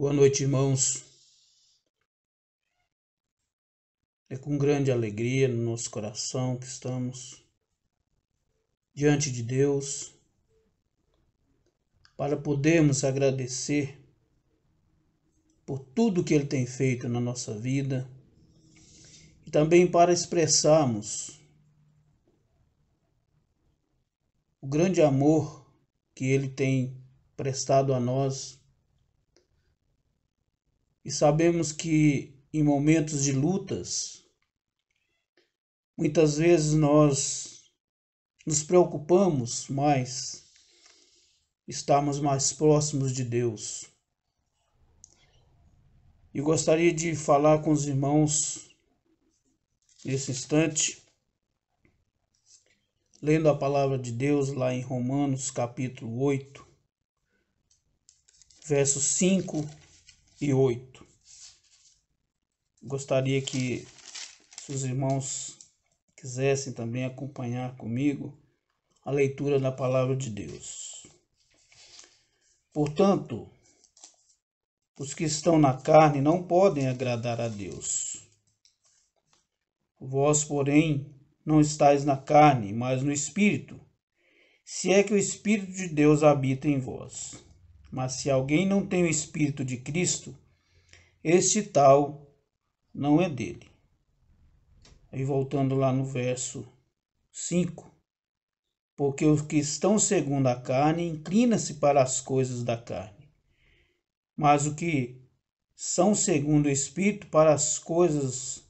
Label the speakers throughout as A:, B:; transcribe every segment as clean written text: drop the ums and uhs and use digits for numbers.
A: Boa noite, irmãos. É com grande alegria no nosso coração que estamos diante de Deus para podermos agradecer por tudo que Ele tem feito na nossa vida e também para expressarmos o grande amor que Ele tem prestado a nós. E sabemos que em momentos de lutas, muitas vezes nós nos preocupamos mais, estarmos mais próximos de Deus. E gostaria de falar com os irmãos nesse instante, lendo a palavra de Deus lá em Romanos capítulo 8, versos 5 e 8. Gostaria que se os irmãos quisessem também acompanhar comigo a leitura da palavra de Deus. Portanto, os que estão na carne não podem agradar a Deus. Vós, porém, não estáis na carne, mas no Espírito, se é que o Espírito de Deus habita em vós. Mas se alguém não tem o Espírito de Cristo, este tal não é dele. Aí voltando lá no verso 5, porque os que estão segundo a carne inclinam-se para as coisas da carne, mas os que são segundo o Espírito para as coisas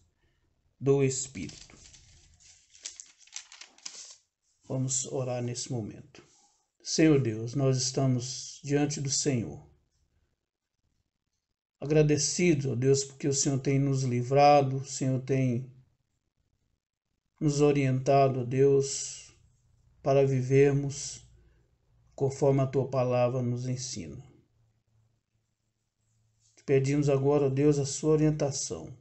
A: do Espírito. Vamos orar nesse momento. Senhor Deus, nós estamos diante do Senhor, agradecidos, ó Deus, porque o Senhor tem nos livrado, o Senhor tem nos orientado, ó Deus, para vivermos conforme a Tua palavra nos ensina. Te pedimos agora, ó Deus, a Sua orientação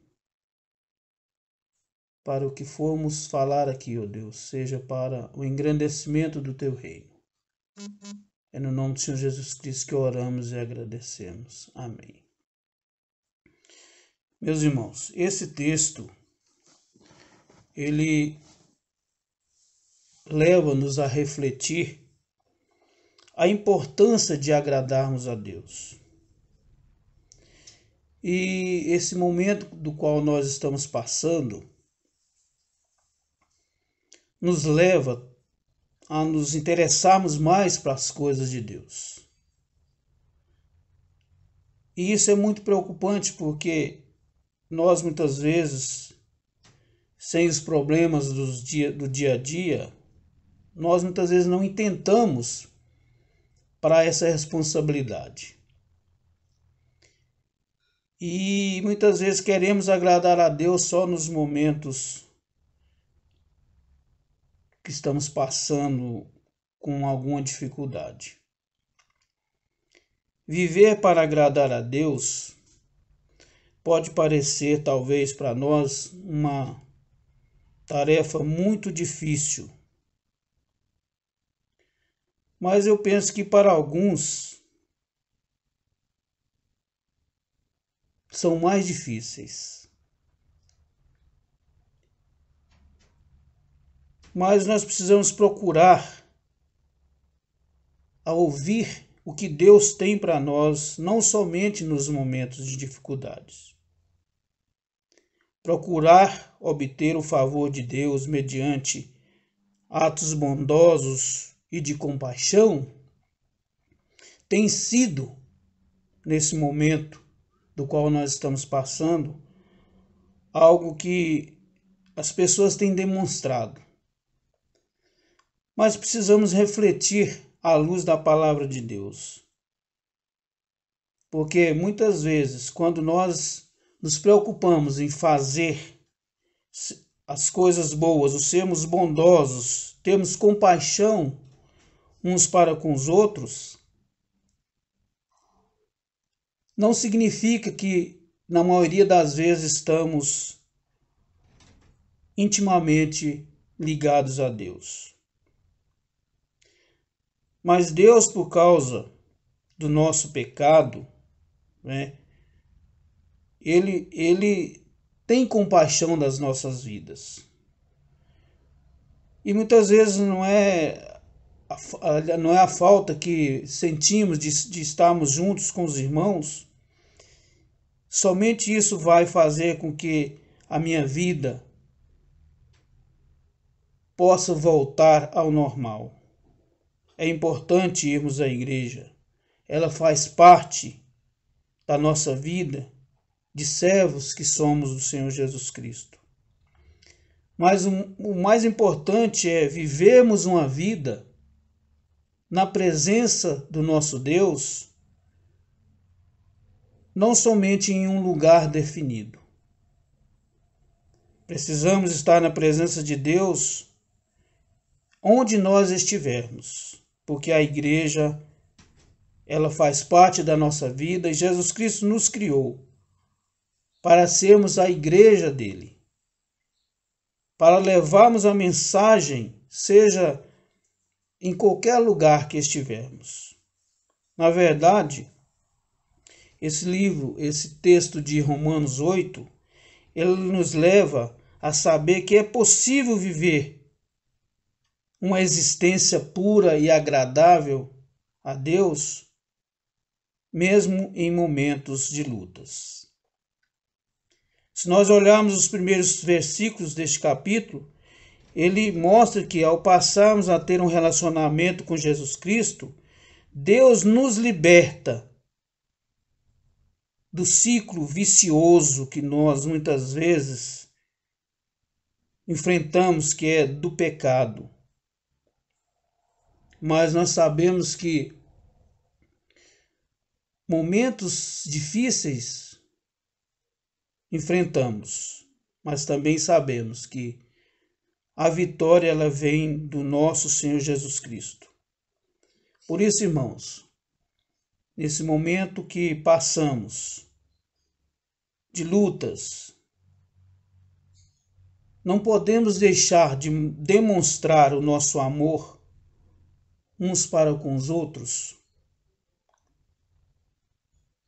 A: para o que formos falar aqui, ó Deus, seja para o engrandecimento do Teu reino. É no nome do Senhor Jesus Cristo que oramos e agradecemos. Amém. Meus irmãos, esse texto, ele leva-nos a refletir a importância de agradarmos a Deus. E esse momento do qual nós estamos passando nos leva a nos interessarmos mais para as coisas de Deus. E isso é muito preocupante porque nós muitas vezes, sem os problemas do dia a dia, nós muitas vezes não intentamos para essa responsabilidade. E muitas vezes queremos agradar a Deus só nos momentos que estamos passando com alguma dificuldade. Viver para agradar a Deus pode parecer, talvez, para nós uma tarefa muito difícil. Mas eu penso que para alguns são mais difíceis. Mas nós precisamos procurar a ouvir o que Deus tem para nós, não somente nos momentos de dificuldades. Procurar obter o favor de Deus mediante atos bondosos e de compaixão tem sido, nesse momento do qual nós estamos passando, algo que as pessoas têm demonstrado. Mas precisamos refletir à luz da palavra de Deus. Porque muitas vezes, quando nós nos preocupamos em fazer as coisas boas, os sermos bondosos, termos compaixão uns para com os outros, não significa que, na maioria das vezes, estamos intimamente ligados a Deus. Mas Deus, por causa do nosso pecado, ele tem compaixão das nossas vidas. E muitas vezes não é a falta que sentimos de estarmos juntos com os irmãos. Somente isso vai fazer com que a minha vida possa voltar ao normal. É importante irmos à igreja. Ela faz parte da nossa vida de servos que somos do Senhor Jesus Cristo. Mas o mais importante é vivermos uma vida na presença do nosso Deus, não somente em um lugar definido. Precisamos estar na presença de Deus onde nós estivermos, porque a igreja, ela faz parte da nossa vida e Jesus Cristo nos criou para sermos a igreja dele, para levarmos a mensagem, seja em qualquer lugar que estivermos. Na verdade, esse texto de Romanos 8, ele nos leva a saber que é possível viver uma existência pura e agradável a Deus, mesmo em momentos de lutas. Se nós olharmos os primeiros versículos deste capítulo, ele mostra que ao passarmos a ter um relacionamento com Jesus Cristo, Deus nos liberta do ciclo vicioso que nós muitas vezes enfrentamos, que é do pecado. Mas nós sabemos que momentos difíceis enfrentamos, mas também sabemos que a vitória ela vem do nosso Senhor Jesus Cristo. Por isso, irmãos, nesse momento que passamos de lutas, não podemos deixar de demonstrar o nosso amor uns para com os outros,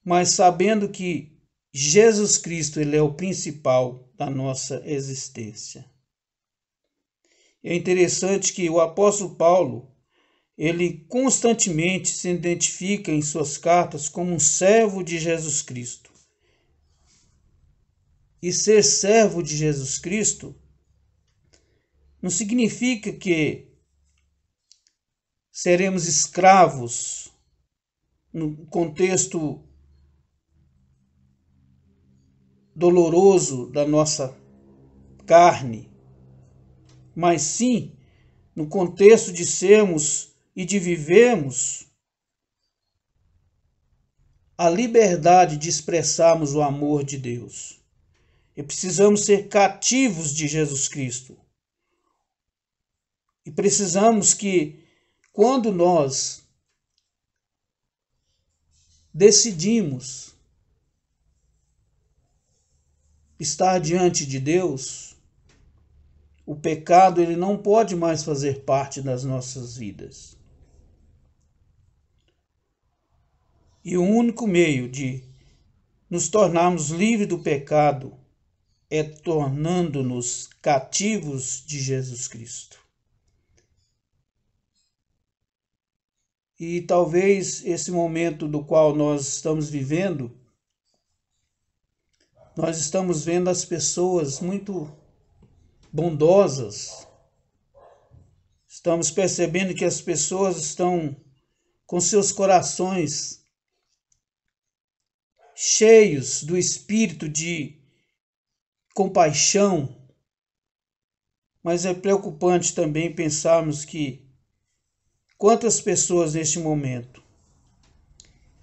A: mas sabendo que Jesus Cristo ele é o principal da nossa existência. É interessante que o apóstolo Paulo, ele constantemente se identifica em suas cartas como um servo de Jesus Cristo. E ser servo de Jesus Cristo não significa que seremos escravos no contexto doloroso da nossa carne, mas sim no contexto de sermos e de vivermos a liberdade de expressarmos o amor de Deus. E precisamos ser cativos de Jesus Cristo. E precisamos que, quando nós decidimos estar diante de Deus, o pecado ele não pode mais fazer parte das nossas vidas. E o único meio de nos tornarmos livres do pecado é tornando-nos cativos de Jesus Cristo. E talvez esse momento do qual nós estamos vivendo, nós estamos vendo as pessoas muito bondosas. Estamos percebendo que as pessoas estão com seus corações cheios do espírito de compaixão, mas é preocupante também pensarmos que quantas pessoas neste momento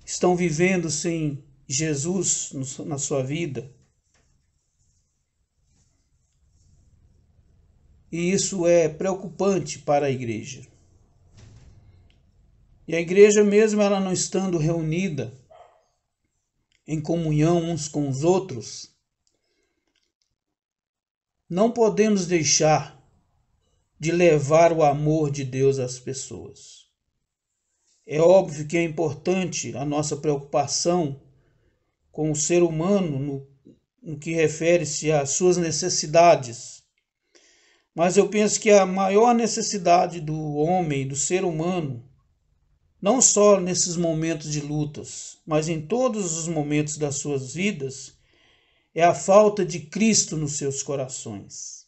A: estão vivendo sem Jesus na sua vida. E isso é preocupante para a igreja. E a igreja, mesmo ela não estando reunida em comunhão uns com os outros, não podemos deixar de levar o amor de Deus às pessoas. É óbvio que é importante a nossa preocupação com o ser humano no que refere-se às suas necessidades. Mas eu penso que a maior necessidade do homem, do ser humano, não só nesses momentos de lutas, mas em todos os momentos das suas vidas, é a falta de Cristo nos seus corações.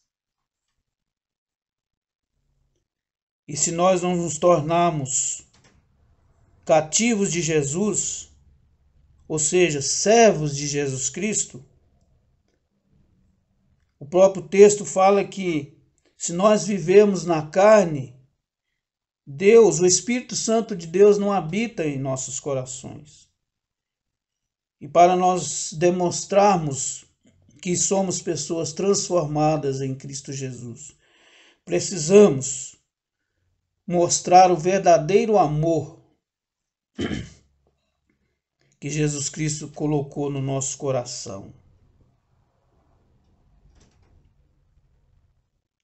A: E se nós não nos tornarmos cativos de Jesus, ou seja, servos de Jesus Cristo, o próprio texto fala que se nós vivemos na carne, Deus, o Espírito Santo de Deus não habita em nossos corações. E para nós demonstrarmos que somos pessoas transformadas em Cristo Jesus, precisamos mostrar o verdadeiro amor que Jesus Cristo colocou no nosso coração.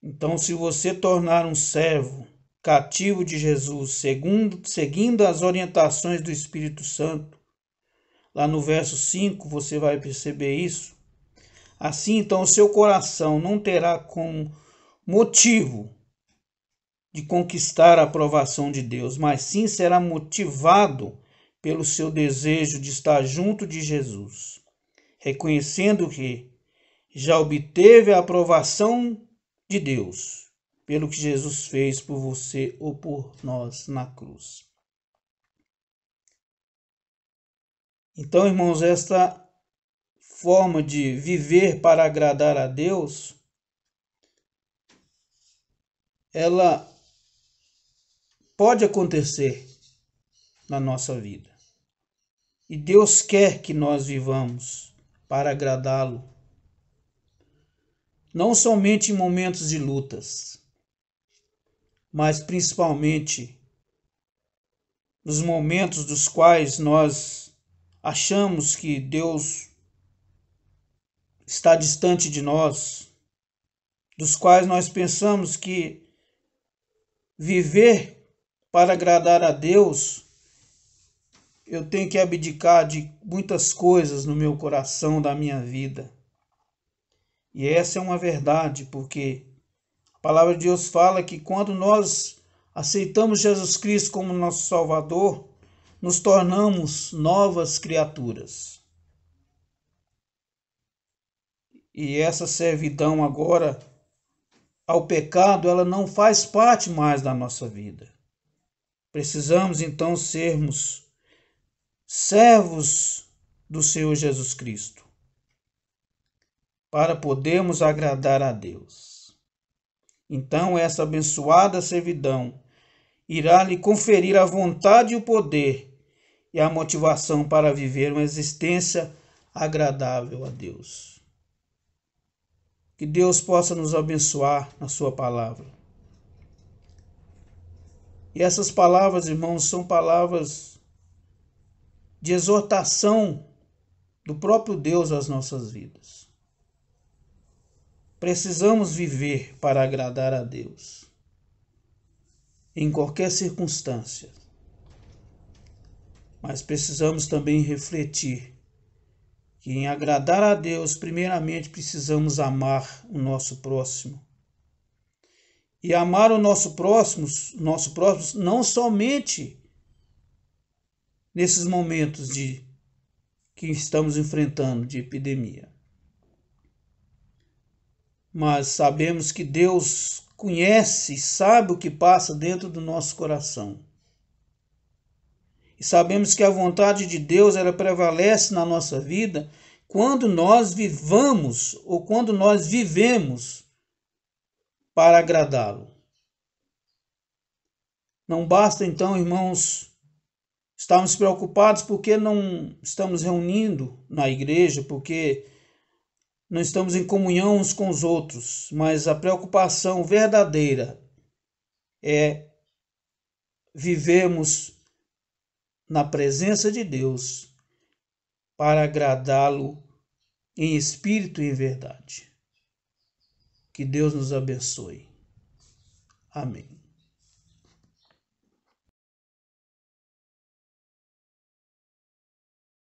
A: Então, se você tornar um servo cativo de Jesus, seguindo as orientações do Espírito Santo, lá no verso 5 você vai perceber isso. Assim, então, o seu coração não terá como motivo de conquistar a aprovação de Deus, mas sim será motivado pelo seu desejo de estar junto de Jesus, reconhecendo que já obteve a aprovação de Deus pelo que Jesus fez por você ou por nós na cruz. Então, irmãos, esta forma de viver para agradar a Deus, ela pode acontecer na nossa vida. E Deus quer que nós vivamos para agradá-lo, não somente em momentos de lutas, mas principalmente nos momentos dos quais nós achamos que Deus está distante de nós, dos quais nós pensamos que viver para agradar a Deus, eu tenho que abdicar de muitas coisas no meu coração, da minha vida. E essa é uma verdade, porque a palavra de Deus fala que quando nós aceitamos Jesus Cristo como nosso Salvador, nos tornamos novas criaturas. E essa servidão agora ao pecado, ela não faz parte mais da nossa vida. Precisamos então sermos servos do Senhor Jesus Cristo, para podermos agradar a Deus. Então essa abençoada servidão irá lhe conferir a vontade e o poder e a motivação para viver uma existência agradável a Deus. Que Deus possa nos abençoar na sua palavra. E essas palavras, irmãos, são palavras de exortação do próprio Deus às nossas vidas. Precisamos viver para agradar a Deus, em qualquer circunstância. Mas precisamos também refletir que em agradar a Deus, primeiramente precisamos amar o nosso próximo. E amar o nosso próximo não somente nesses momentos que estamos enfrentando de epidemia. Mas sabemos que Deus conhece e sabe o que passa dentro do nosso coração. E sabemos que a vontade de Deus ela prevalece na nossa vida quando nós vivamos ou quando nós vivemos para agradá-lo. Não basta então, irmãos, estarmos preocupados porque não estamos reunindo na igreja, porque não estamos em comunhão uns com os outros, mas a preocupação verdadeira é vivermos na presença de Deus para agradá-lo em espírito e em verdade. Que Deus nos abençoe. Amém.